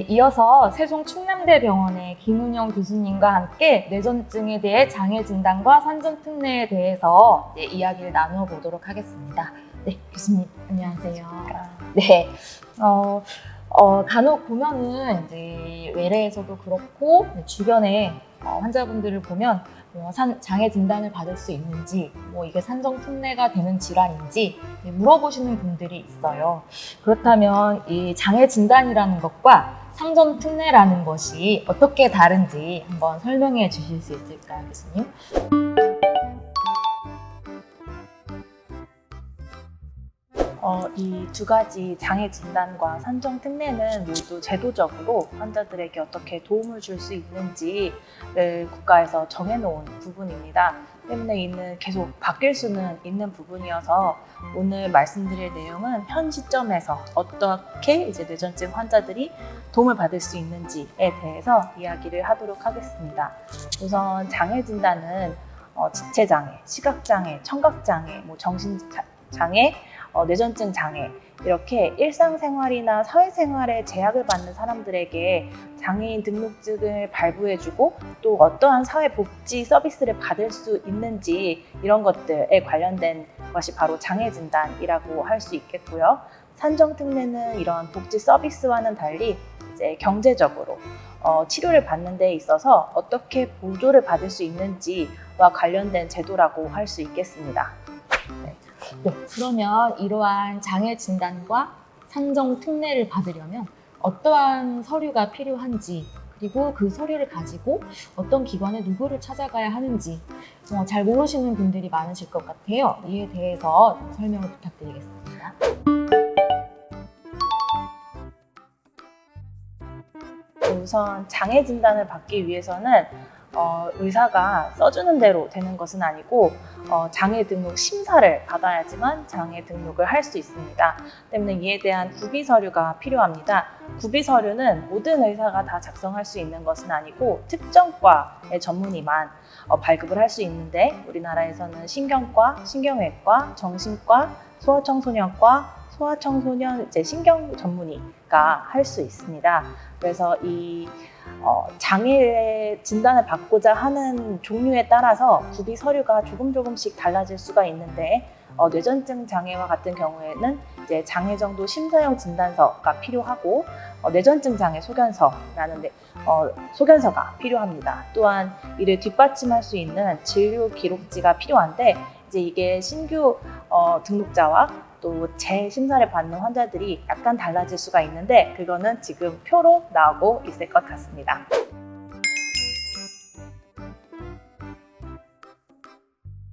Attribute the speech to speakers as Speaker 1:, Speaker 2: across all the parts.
Speaker 1: 이어서 세종 충남대병원의 김은영 교수님과 함께 뇌전증에 대해 장애 진단과 산정 특례에 대해서 이야기를 나누어 보도록 하겠습니다. 네, 교수님 안녕하세요. 네, 간혹 보면은 이제 외래에서도 그렇고 주변에 환자분들을 보면 장애 진단을 받을 수 있는지, 이게 산정 특례가 되는 질환인지 물어보시는 분들이 있어요. 그렇다면 이 장애 진단이라는 것과 산정 특례라는 것이 어떻게 다른지 한번 설명해 주실 수 있을까요, 교수님?
Speaker 2: 이 두 가지 장애 진단과 산정 특례는 모두 제도적으로 환자들에게 어떻게 도움을 줄 수 있는지를 국가에서 정해놓은 부분입니다. 때문에 이는 계속 바뀔 수는 있는 부분이어서 오늘 말씀드릴 내용은 현 시점에서 어떻게 이제 뇌전증 환자들이 도움을 받을 수 있는지에 대해서 이야기를 하도록 하겠습니다. 우선 장애 진단은 지체장애, 시각장애, 청각장애, 정신장애, 뇌전증 장애 이렇게 일상생활이나 사회생활에 제약을 받는 사람들에게 장애인 등록증을 발부해주고 또 어떠한 사회복지 서비스를 받을 수 있는지 이런 것들에 관련된 것이 바로 장애 진단이라고 할 수 있겠고요. 산정 특례는 이런 복지 서비스와는 달리 이제 경제적으로 치료를 받는 데 있어서 어떻게 보조를 받을 수 있는지와 관련된 제도라고 할 수 있겠습니다.
Speaker 1: 네, 그러면 이러한 장애 진단과 산정 특례를 받으려면 어떠한 서류가 필요한지, 그리고 그 서류를 가지고 어떤 기관에 누구를 찾아가야 하는지 잘 모르시는 분들이 많으실 것 같아요. 이에 대해서 설명을 부탁드리겠습니다.
Speaker 2: 우선 장애 진단을 받기 위해서는 의사가 써주는 대로 되는 것은 아니고 장애 등록 심사를 받아야지만 장애 등록을 할 수 있습니다. 때문에 이에 대한 구비 서류가 필요합니다. 구비 서류는 모든 의사가 다 작성할 수 있는 것은 아니고 특정 과의 전문의만 발급을 할 수 있는데 우리나라에서는 신경과, 신경외과, 정신과, 소아청소년과, 소아청소년 신경 전문의가 할 수 있습니다. 그래서 이 장애 진단을 받고자 하는 종류에 따라서 구비 서류가 조금씩 달라질 수가 있는데 뇌전증 장애와 같은 경우에는 이제 장애 정도 심사용 진단서가 필요하고 뇌전증 장애 소견서라는 소견서가 필요합니다. 또한 이를 뒷받침할 수 있는 진료 기록지가 필요한데 이제 이게 신규 등록자와 또 재심사를 받는 환자들이 약간 달라질 수가 있는데 그거는 지금 표로 나오고 있을 것 같습니다.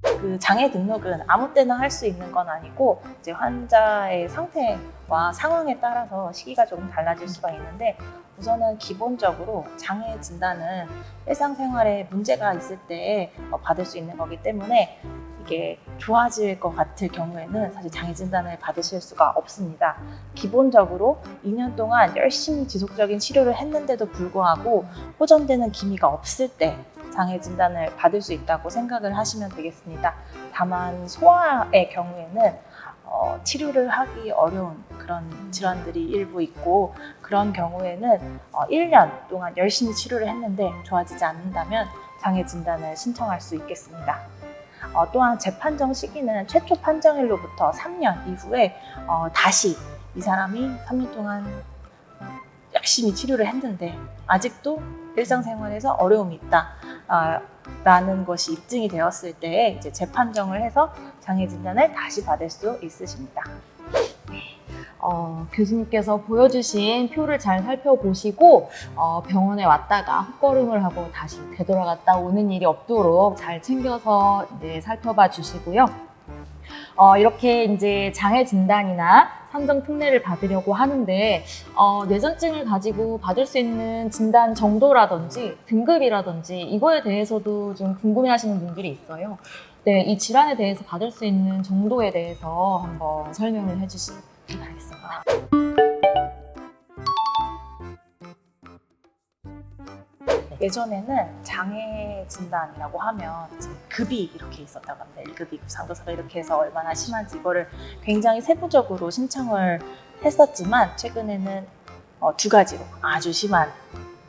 Speaker 2: 그 장애 등록은 아무 때나 할 수 있는 건 아니고 이제 환자의 상태와 상황에 따라서 시기가 조금 달라질 수가 있는데 우선은 기본적으로 장애 진단은 일상생활에 문제가 있을 때 받을 수 있는 거기 때문에 이게 좋아질 것 같을 경우에는 사실 장애 진단을 받으실 수가 없습니다. 기본적으로 2년 동안 열심히 지속적인 치료를 했는데도 불구하고 호전되는 기미가 없을 때 장애 진단을 받을 수 있다고 생각을 하시면 되겠습니다. 다만 소아의 경우에는 치료를 하기 어려운 그런 질환들이 일부 있고 그런 경우에는 1년 동안 열심히 치료를 했는데 좋아지지 않는다면 장애 진단을 신청할 수 있겠습니다. 또한 재판정 시기는 최초 판정일로부터 3년 이후에 다시 이 사람이 3년 동안 열심히 치료를 했는데 아직도 일상생활에서 어려움이 있다 라는 것이 입증이 되었을 때 이제 재판정을 해서 장애 진단을 다시 받을 수 있으십니다.
Speaker 1: 교수님께서 보여주신 표를 잘 살펴보시고 병원에 왔다가 헛걸음을 하고 다시 되돌아갔다 오는 일이 없도록 잘 챙겨서 이제 살펴봐 주시고요. 이렇게 이제 장애 진단이나 산정 특례를 받으려고 하는데 뇌전증을 가지고 받을 수 있는 진단 정도라든지 등급이라든지 이거에 대해서도 좀 궁금해하시는 분들이 있어요. 네, 이 질환에 대해서 받을 수 있는 정도에 대해서 한번 설명을 해주시기 바라겠습니다.
Speaker 2: 예전에는 장애 진단이라고 하면 급이 이렇게 있었다고 합니다. 1급, 2급, 3급 이렇게 해서 얼마나 심한지 이거를 굉장히 세부적으로 신청을 했었지만 최근에는 두 가지로 아주 심한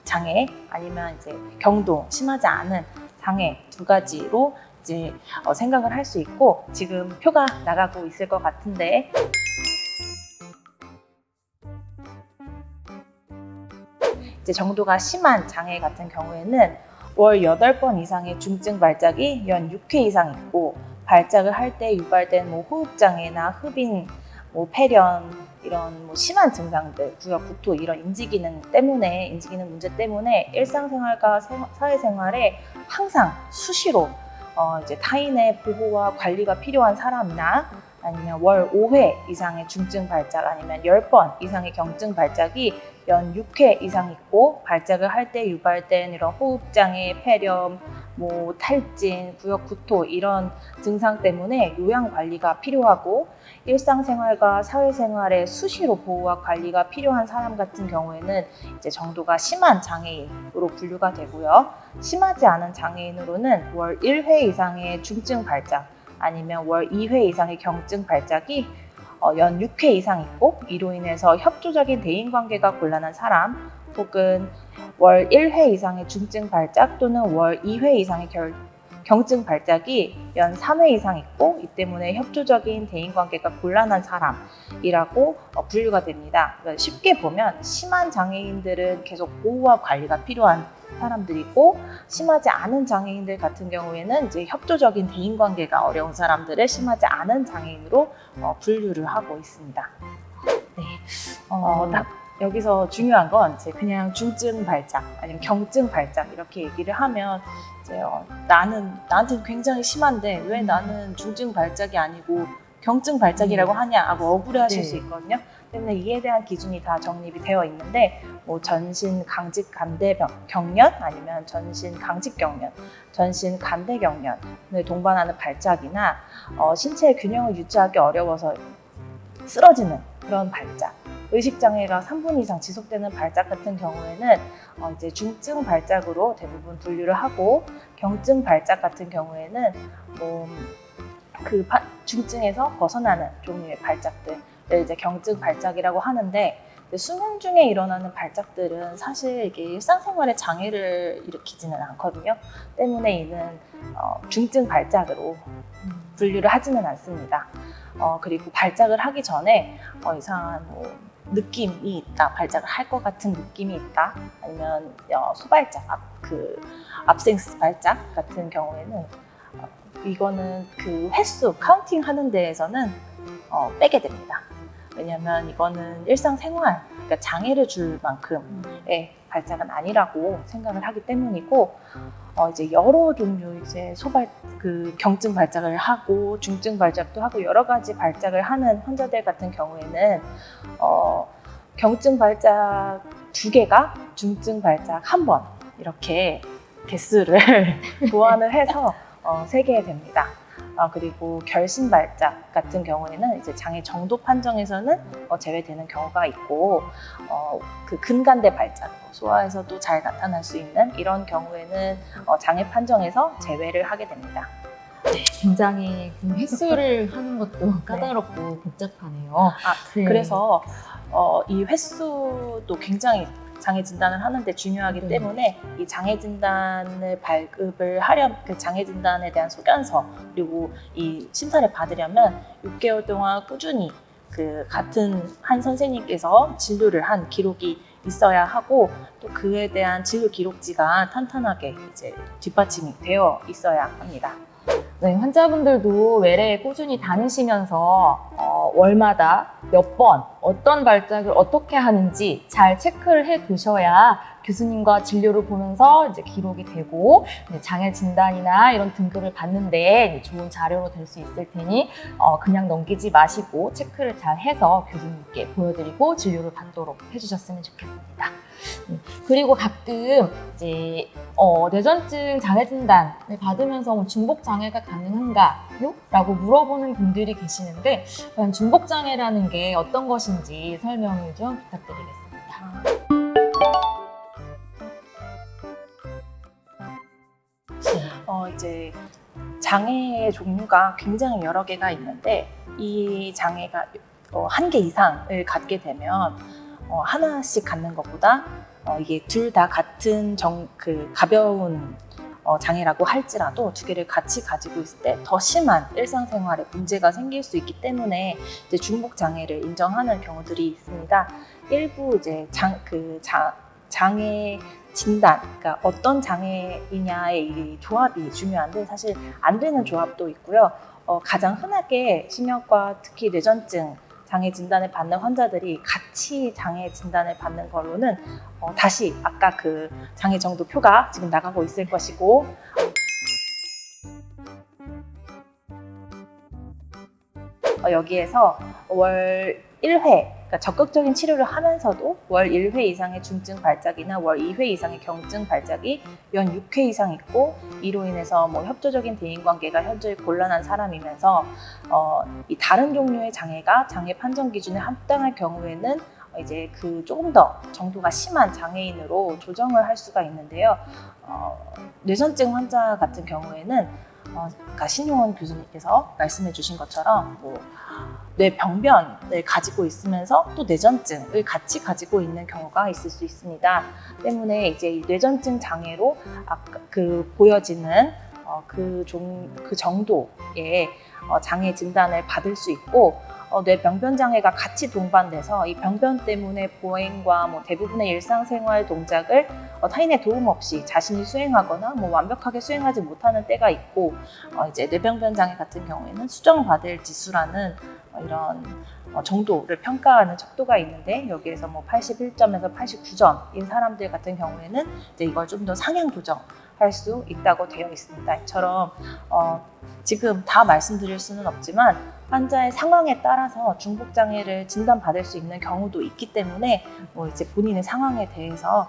Speaker 2: 장애 아니면 이제 경도 심하지 않은 장애 두 가지로 이제 생각을 할 수 있고 지금 표가 나가고 있을 것 같은데 이제 정도가 심한 장애 같은 경우에는 월 8번 이상의 중증 발작이 연 6회 이상 있고 발작을 할 때 유발된 뭐 호흡장애나 흡인, 뭐 폐렴 이런 뭐 심한 증상들, 구역, 구토 이런 인지기능 문제 때문에 일상생활과 사회생활에 항상 수시로 이제 타인의 보호와 관리가 필요한 사람이나 아니면 월 5회 이상의 중증 발작 아니면 10번 이상의 경증 발작이 연 6회 이상 있고 발작을 할 때 유발된 이런 호흡장애, 폐렴, 뭐 탈진, 구역 구토 이런 증상 때문에 요양 관리가 필요하고 일상생활과 사회생활에 수시로 보호와 관리가 필요한 사람 같은 경우에는 이제 정도가 심한 장애인으로 분류가 되고요. 심하지 않은 장애인으로는 월 1회 이상의 중증 발작 아니면 월 2회 이상의 경증 발작이 연 6회 이상 있고 이로 인해서 협조적인 대인관계가 곤란한 사람 혹은 월 1회 이상의 중증 발작 또는 월 2회 이상의 경증 발작이 연 3회 이상 있고 이 때문에 협조적인 대인관계가 곤란한 사람이라고 분류가 됩니다. 그러니까 쉽게 보면 심한 장애인들은 계속 보호와 관리가 필요한 사람들이고 심하지 않은 장애인들 같은 경우에는 이제 협조적인 대인관계가 어려운 사람들을 심하지 않은 장애인으로 분류를 하고 있습니다. 네. 여기서 중요한 건 이제 그냥 중증 발작 아니면 경증 발작 이렇게 얘기를 하면 이제 나한테 굉장히 심한데 왜 나는 중증 발작이 아니고 경증 발작이라고 하냐고 억울해하실 수 있거든요. 때문에 이에 대한 기준이 다 정립이 되어 있는데 뭐 전신 강직 간대 경련 아니면 전신 강직 경련, 전신 간대 경련을 동반하는 발작이나 신체 균형을 유지하기 어려워서 쓰러지는 그런 발작. 의식장애가 3분 이상 지속되는 발작 같은 경우에는 이제 중증 발작으로 대부분 분류를 하고 경증 발작 같은 경우에는 그 중증에서 벗어나는 종류의 발작들을 이제 경증 발작이라고 하는데 수면 중에 일어나는 발작들은 사실 이게 일상생활에 장애를 일으키지는 않거든요. 때문에 이는 중증 발작으로 분류를 하지는 않습니다. 그리고 발작을 하기 전에 이상한 느낌이 있다, 발작을 할 것 같은 느낌이 있다, 아니면 소발작, 압센스 발작 같은 경우에는 이거는 그 횟수, 카운팅 하는 데에서는 빼게 됩니다. 왜냐하면 이거는 일상생활, 그러니까 장애를 줄 만큼의 발작은 아니라고 생각을 하기 때문이고 이제 여러 종류 이제 경증 발작을 하고 중증 발작도 하고 여러 가지 발작을 하는 환자들 같은 경우에는 경증 발작 2개가 중증 발작 1번 이렇게 개수를 보완을 해서 세게 됩니다. 그리고 결심 발작 같은 경우에는 이제 장애 정도 판정에서는 제외되는 경우가 있고 그 근간대 발작, 소아에서도 잘 나타날 수 있는 이런 경우에는 장애 판정에서 제외를 하게 됩니다.
Speaker 1: 굉장히 그 횟수를 하는 것도 까다롭고 복잡하네요. 네.
Speaker 2: 그래서 이 횟수도 굉장히 장애 진단을 하는데 중요하기 때문에 이 장애 진단을 발급을 하려면 그 장애 진단에 대한 소견서 그리고 이 심사를 받으려면 6개월 동안 꾸준히 그 같은 한 선생님께서 진료를 한 기록이 있어야 하고 또 그에 대한 진료 기록지가 탄탄하게 이제 뒷받침이 되어 있어야 합니다.
Speaker 1: 네, 환자분들도 외래에 꾸준히 다니시면서 월마다 몇 번 어떤 발작을 어떻게 하는지 잘 체크를 해 두셔야 교수님과 진료를 보면서 이제 기록이 되고 장애 진단이나 이런 등급을 받는데 좋은 자료로 될 수 있을 테니 그냥 넘기지 마시고 체크를 잘 해서 교수님께 보여드리고 진료를 받도록 해주셨으면 좋겠습니다. 그리고 가끔 이제 뇌전증 장애 진단을 받으면서 중복 장애가 가능한가요? 라고 물어보는 분들이 계시는데 과연 중복 장애라는 게 어떤 것인지 설명을 좀 부탁드리겠습니다.
Speaker 2: 이제 장애의 종류가 굉장히 여러 개가 있는데 이 장애가 1개 이상을 갖게 되면 하나씩 갖는 것보다 이게 둘 다 같은 가벼운 장애라고 할지라도 두 개를 같이 가지고 있을 때 더 심한 일상생활에 문제가 생길 수 있기 때문에 이제 중복 장애를 인정하는 경우들이 있습니다. 일부 이제 장애 진단, 그러니까 어떤 장애이냐의 이 조합이 중요한데 사실 안 되는 조합도 있고요. 가장 흔하게 심혈과 특히 뇌전증 장애 진단을 받는 환자들이 같이 장애 진단을 받는 걸로는 다시 아까 그 장애 정도 표가 지금 나가고 있을 것이고 여기에서 월 1회, 그러니까 적극적인 치료를 하면서도 월 1회 이상의 중증 발작이나 월 2회 이상의 경증 발작이 연 6회 이상 있고 이로 인해서 뭐 협조적인 대인관계가 현저히 곤란한 사람이면서 이 다른 종류의 장애가 장애 판정 기준에 합당할 경우에는 이제 그 조금 더 정도가 심한 장애인으로 조정을 할 수가 있는데요. 뇌전증 환자 같은 경우에는 그러니까 신용원 교수님께서 말씀해 주신 것처럼 뇌병변을 가지고 있으면서 또 뇌전증을 같이 가지고 있는 경우가 있을 수 있습니다. 때문에 이제 이 뇌전증 장애로 아까 보여지는 그 정도의 장애 진단을 받을 수 있고 뇌병변 장애가 같이 동반돼서 이 병변 때문에 보행과 대부분의 일상생활 동작을 타인의 도움 없이 자신이 수행하거나 완벽하게 수행하지 못하는 때가 있고 이제 뇌병변 장애 같은 경우에는 수정받을 지수라는 이런 정도를 평가하는 척도가 있는데 여기에서 81점에서 89점인 사람들 같은 경우에는 이제 이걸 좀 더 상향 조정할 수 있다고 되어 있습니다. 이처럼 지금 다 말씀드릴 수는 없지만 환자의 상황에 따라서 중복 장애를 진단받을 수 있는 경우도 있기 때문에 이제 본인의 상황에 대해서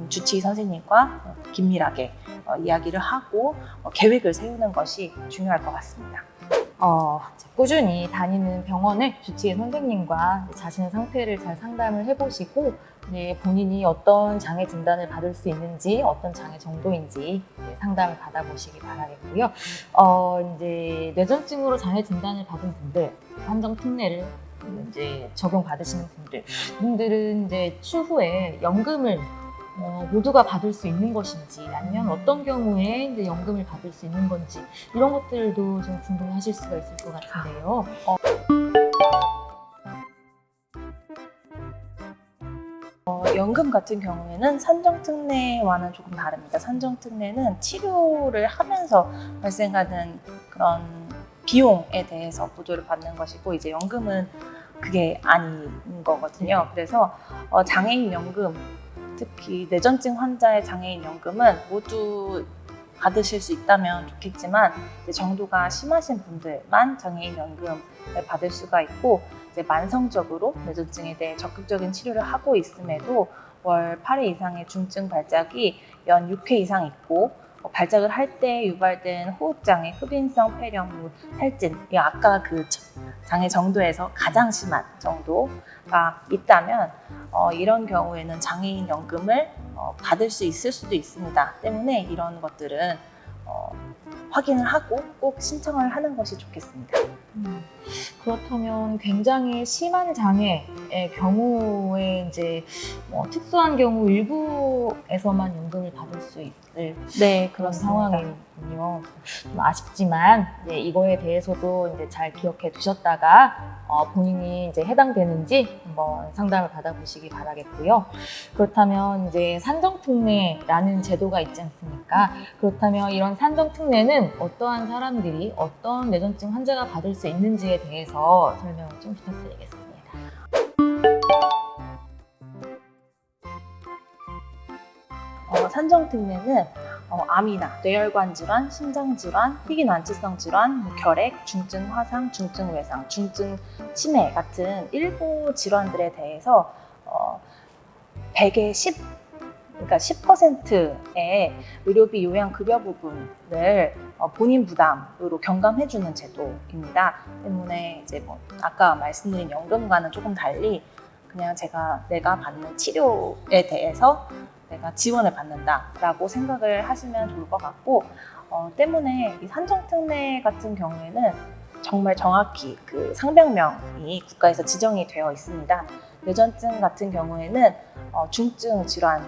Speaker 2: 주치의 선생님과 긴밀하게 이야기를 하고 계획을 세우는 것이 중요할 것 같습니다.
Speaker 1: 꾸준히 다니는 병원의 주치의 선생님과 자신의 상태를 잘 상담을 해보시고 본인이 어떤 장애 진단을 받을 수 있는지 어떤 장애 정도인지 상담을 받아보시기 바라겠고요. 이제 뇌전증으로 장애 진단을 받은 분들, 판정 특례를 이제 적용 받으시는 분들은 이제 추후에 연금을 모두가 받을 수 있는 것인지 아니면 어떤 경우에 이제 연금을 받을 수 있는 건지 이런 것들도 좀 궁금해하실 수가 있을 것 같은데요.
Speaker 2: 연금 같은 경우에는 산정특례와는 조금 다릅니다. 산정특례는 치료를 하면서 발생하는 그런 비용에 대해서 보조를 받는 것이고 이제 연금은 그게 아닌 거거든요. 그래서 장애인 연금, 특히 뇌전증 환자의 장애인 연금은 모두 받으실 수 있다면 좋겠지만 이제 정도가 심하신 분들만 장애인 연금을 받을 수가 있고 이제 만성적으로 뇌전증에 대해 적극적인 치료를 하고 있음에도 월 8회 이상의 중증 발작이 연 6회 이상 있고 발작을 할 때 유발된 호흡장애, 흡인성 폐렴, 탈진, 아까 그 장애 정도에서 가장 심한 정도가 있다면 이런 경우에는 장애인 연금을 받을 수 있을 수도 있습니다. 때문에 이런 것들은 확인을 하고 꼭 신청을 하는 것이 좋겠습니다.
Speaker 1: 그렇다면 굉장히 심한 장애의 경우에 이제 특수한 경우 일부에서만 연금을 받을 수 있을 그런 상황이군요. 좀 아쉽지만 이거에 대해서도 이제 잘 기억해 두셨다가 본인이 이제 해당되는지 한번 상담을 받아보시기 바라겠고요. 그렇다면 이제 산정특례라는 제도가 있지 않습니까? 그렇다면 이런 산정특례는 어떠한 사람들이 어떤 뇌전증 환자가 받을 수 있는지에 대해서 설명을 좀 부탁드리겠습니다.
Speaker 2: 산정특례는 암이나 뇌혈관 질환, 심장 질환, 희귀난치성 질환, 결핵, 중증 화상, 중증 외상, 중증 치매 같은 일부 질환들에 대해서 100의 10, 그러니까 10%의 의료비 요양급여 부분을 본인 부담으로 경감해주는 제도입니다. 때문에 이제 아까 말씀드린 연금과는 조금 달리 그냥 내가 받는 치료에 대해서 내가 지원을 받는다라고 생각을 하시면 좋을 것 같고 때문에 이 산정특례 같은 경우에는 정말 정확히 그 상병명이 국가에서 지정이 되어 있습니다. 뇌전증 같은 경우에는 중증 질환은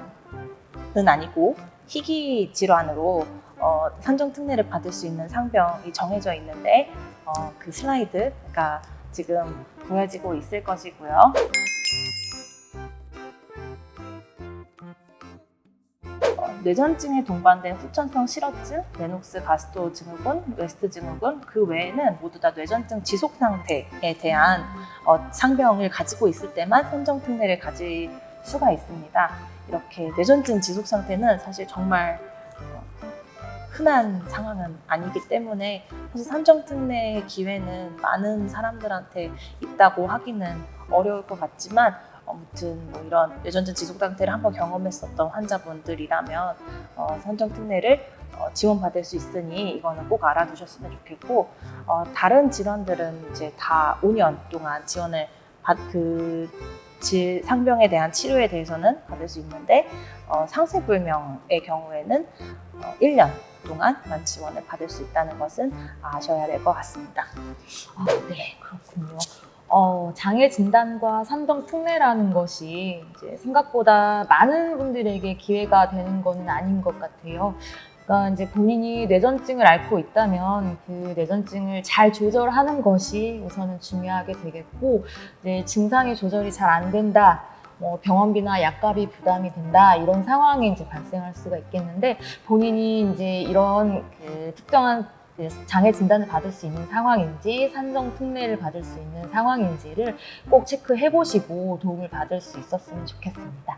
Speaker 2: 아니고 희귀 질환으로 산정특례를 받을 수 있는 상병이 정해져 있는데 그 슬라이드가 지금 보여지고 있을 것이고요. 뇌전증에 동반된 후천성 실어증, 레녹스 가스토 증후군, 웨스트 증후군 그 외에는 모두 다 뇌전증 지속 상태에 대한 상병을 가지고 있을 때만 산정특례를 가질 수가 있습니다. 이렇게 뇌전증 지속 상태는 사실 정말 흔한 상황은 아니기 때문에 사실 산정특례의 기회는 많은 사람들한테 있다고 하기는 어려울 것 같지만 아무튼 뭐 이런 뇌전증 지속 상태를 한번 경험했었던 환자분들이라면 산정특례를 지원받을 수 있으니 이거는 꼭 알아두셨으면 좋겠고 다른 질환들은 이제 다 5년 동안 지원을 상병에 대한 치료에 대해서는 받을 수 있는데 상세불명의 경우에는 1년 동안만 지원을 받을 수 있다는 것은 아셔야 될 것 같습니다.
Speaker 1: 네, 그렇군요. 장애 진단과 산정 특례라는 것이 이제 생각보다 많은 분들에게 기회가 되는 건 아닌 것 같아요. 그러니까 이제 본인이 뇌전증을 앓고 있다면 그 뇌전증을 잘 조절하는 것이 우선은 중요하게 되겠고, 내 증상의 조절이 잘 안 된다. 뭐 병원비나 약값이 부담이 된다 이런 상황이 이제 발생할 수가 있겠는데 본인이 이제 이런 그 특정한 장애 진단을 받을 수 있는 상황인지 산정 특례를 받을 수 있는 상황인지를 꼭 체크해 보시고 도움을 받을 수 있었으면 좋겠습니다.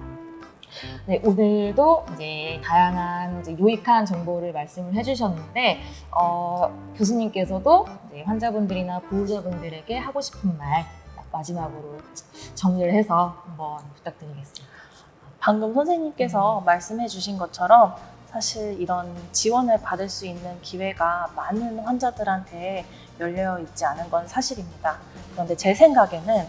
Speaker 1: 네, 오늘도 이제 다양한 이제 유익한 정보를 말씀을 해주셨는데 교수님께서도 이제 환자분들이나 보호자분들에게 하고 싶은 말 마지막으로 정리를 해서 한번 부탁드리겠습니다.
Speaker 2: 방금 선생님께서 말씀해 주신 것처럼 사실 이런 지원을 받을 수 있는 기회가 많은 환자들한테 열려 있지 않은 건 사실입니다. 그런데 제 생각에는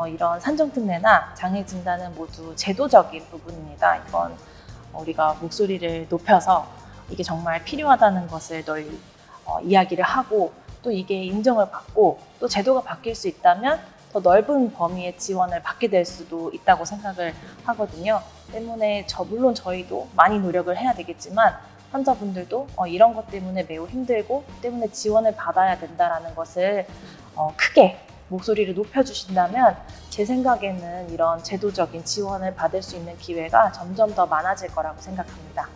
Speaker 2: 이런 산정특례나 장애 진단은 모두 제도적인 부분입니다. 이건 우리가 목소리를 높여서 이게 정말 필요하다는 것을 널리 이야기를 하고 또 이게 인정을 받고 또 제도가 바뀔 수 있다면 더 넓은 범위의 지원을 받게 될 수도 있다고 생각을 하거든요. 때문에 물론 저희도 많이 노력을 해야 되겠지만 환자분들도 이런 것 때문에 매우 힘들고 때문에 지원을 받아야 된다는 것을 크게 목소리를 높여주신다면 제 생각에는 이런 제도적인 지원을 받을 수 있는 기회가 점점 더 많아질 거라고 생각합니다.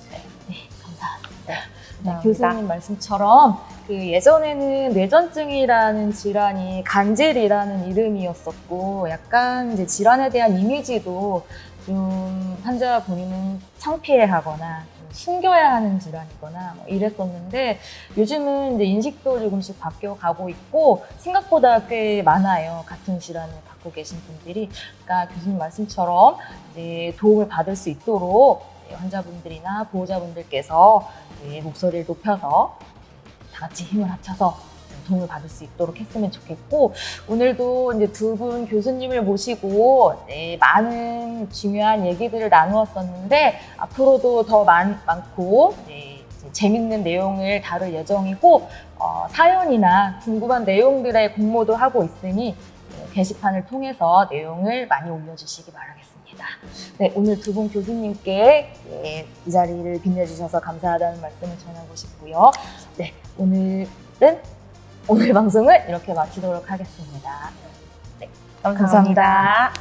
Speaker 1: 네, 감사합니다. 네, 교수님 말씀처럼 그 예전에는 뇌전증이라는 질환이 간질이라는 이름이었었고 약간 이제 질환에 대한 이미지도 좀 환자 본인은 창피해하거나 숨겨야 하는 질환이거나 뭐 이랬었는데 요즘은 이제 인식도 조금씩 바뀌어가고 있고 생각보다 꽤 많아요. 같은 질환을 갖고 계신 분들이. 그러니까 교수님 말씀처럼 이제 도움을 받을 수 있도록 환자분들이나 보호자분들께서 목소리를 높여서 다 같이 힘을 합쳐서 도움을 받을 수 있도록 했으면 좋겠고 오늘도 이제 두 분 교수님을 모시고 많은 중요한 얘기들을 나누었었는데 앞으로도 더 많고 재밌는 내용을 다룰 예정이고 사연이나 궁금한 내용들의 공모도 하고 있으니 게시판을 통해서 내용을 많이 올려주시기 바라겠습니다. 네, 오늘 두 분 교수님께 이 자리를 빛내주셔서 감사하다는 말씀을 전하고 싶고요. 네, 오늘 방송을 이렇게 마치도록 하겠습니다. 네, 감사합니다.